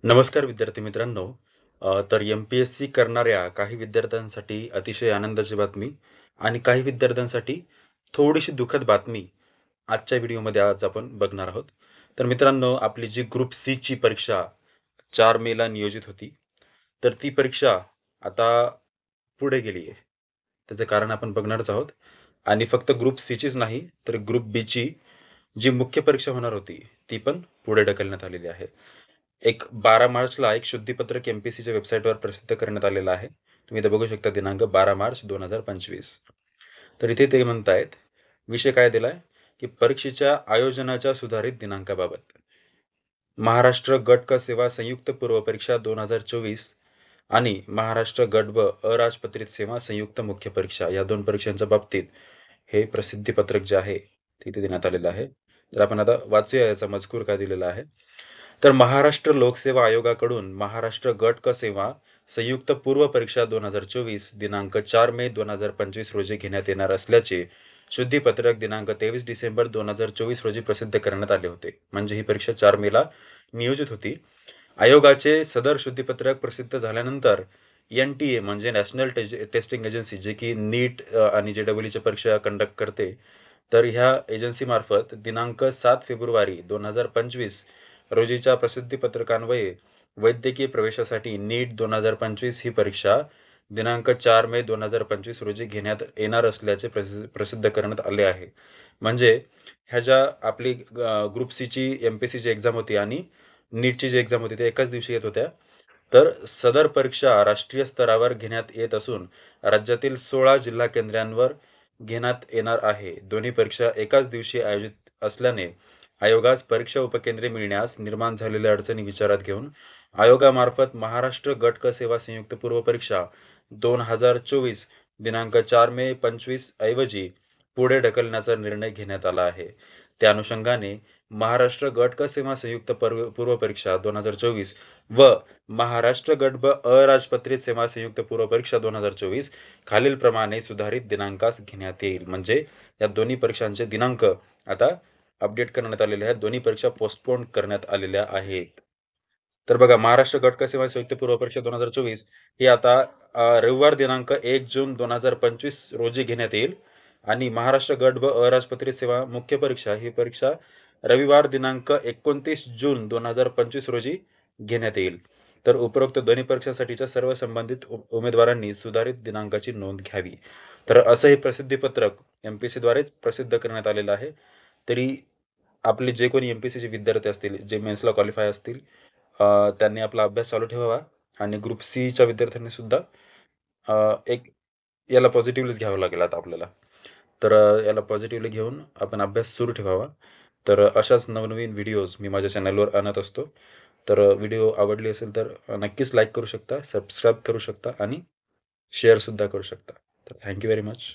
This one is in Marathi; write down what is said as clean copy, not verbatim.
नमस्कार विद्यार्थी मित्रांनो. तर एम-पी-एस-सी करणाऱ्या काही विद्यार्थ्यांसाठी अतिशय आनंदाची बातमी आणि काही विद्यार्थ्यांसाठी थोडीशी दुःखद बातमी आजच्या व्हिडिओमध्ये आज आपण बघणार आहोत. तर मित्रांनो, आपली जी ग्रुप सी ची परीक्षा 4 मे ला नियोजित होती, तर ती परीक्षा आता पुढे गेली आहे. त्याचं कारण आपण बघणारच आहोत आणि फक्त ग्रुप सी चीच नाही, तर ग्रुप बी ची जी मुख्य परीक्षा होणार होती, ती पण पुढे ढकलण्यात आलेली आहे. 12 मार्चला एक शुद्धीपत्रक एमपीसीच्या वेबसाईटवर प्रसिद्ध करण्यात आलेलं आहे. तुम्ही इथे बघू शकता दिनांक 12 मार्च 2025. तर इथे ते म्हणतायत, विषय काय दिलाय की परीक्षेच्या आयोजनाच्या सुधारित दिनांकाबाबत. महाराष्ट्र गट क सेवा संयुक्त पूर्व परीक्षा 2024 आणि महाराष्ट्र गट ब अराजपत्रित सेवा संयुक्त मुख्य परीक्षा या दोन परीक्षांच्या बाबतीत हे प्रसिद्धी पत्रक जे आहे तिथे देण्यात आलेलं आहे. तर आपण आता वाचूया याचा मजकूर काय दिलेला आहे. तर महाराष्ट्र लोकसेवा आयोगाकडून महाराष्ट्र गट क सेवा संयुक्त पूर्व परीक्षा 2024 दिनांक 4 मे 2025 रोजी घेण्यात येणार असल्याचे शुद्धीपत्रक दिनांक 23 डिसेंबर 2024 रोजी प्रसिद्ध करण्यात आले होते. म्हणजे ही परीक्षा 4 मे ला नियोजित होती. आयोगाचे सदर शुद्धीपत्रक प्रसिद्ध झाल्यानंतर NTA म्हणजे नॅशनल टेस्टिंग एजन्सी, जे की नीट आणि JEE परीक्षा कंडक्ट करते, तर ह्या एजन्सी मार्फत दिनांक 7 फेब्रुवारी 2025 रोजीच्या प्रसिद्धी पत्रकान्वये वैद्यकीय प्रवेशासाठी नीट 2025 ही परीक्षा दिनांक 4 मे 2025 रोजी घेण्यात येणार असल्याचे प्रसिद्ध करण्यात आले आहे. म्हणजे ह्या ज्या आपली ग्रुप सी ची एमपीसी ची एक्झाम होती आणि नीटची जी एक्झाम होती, ते एकाच दिवशी येत होत्या. तर सदर परीक्षा राष्ट्रीय स्तरावर घेण्यात येत असून राज्यातील 16 जिल्हा केंद्रांवर घेण्यात येणार आहे. दोन्ही परीक्षा एकाच दिवशी आयोजित असल्याने आयोगास परीक्षा उपकेंद्रे मिळण्यास निर्माण झालेल्या अडचणी विचारात घेऊन आयोगामार्फत महाराष्ट्र गट क सेवा संयुक्त पूर्व परीक्षा 2024 दिनांक 4 मे 25 ऐवजी पुढे ढकलण्याचा निर्णय घेण्यात आला आहे. त्या अनुषंगाने महाराष्ट्र गट क सेवा संयुक्त पूर्व परीक्षा 2024 व महाराष्ट्र गट ब अराजपत्रित सेवा संयुक्त पूर्व परीक्षा 2024 खालील प्रमाणे सुधारित दिनांकास घेण्यात येईल. म्हणजे या दोन्ही परीक्षांचे दिनांक आता अपडेट करण्यात आलेले आहेत. दोन्ही परीक्षा पोस्टपोन करण्यात आलेल्या आहेत. तर बघा, महाराष्ट्र गट क सेवा संयुक्त पूर्व परीक्षा 2024 ही आता रविवार दिनांक 1 जून 2025 रोजी घेण्यात येईल आणि महाराष्ट्र गट ब अराजपत्रित सेवा मुख्य परीक्षा ही परीक्षा रविवार दिनांक 29 जून 2025 रोजी घेण्यात येईल. तर उपरोक्त दोन्ही परीक्षांसाठीच्या सर्व संबंधित उमेदवारांनी सुधारित दिनांकाची नोंद घ्यावी. तर असं हे प्रसिद्धी पत्रक एमपीसी द्वारेच प्रसिद्ध करण्यात आलेलं आहे. तरी आपले जे कोणी एमपीसीचे विद्यार्थी असतील, जे मेन्सला क्वालिफाय असतील, त्यांनी आपला अभ्यास चालू ठेवावा आणि ग्रुप सी च्या विद्यार्थ्यांनी सुद्धा एक याला पॉझिटिव्हलीच घ्यावं लागेल आता आपल्याला. तर याला पॉझिटिव्हली घेऊन आपण अभ्यास सुरू ठेवावा. तर अशाच नवनवीन व्हिडिओज मी माझ्या चॅनलवर आणत असतो. तर व्हिडिओ आवडली असेल तर नक्कीच लाईक करू शकता, सबस्क्राईब करू शकता आणि शेअर सुद्धा करू शकता. तर थँक्यू व्हेरी मच.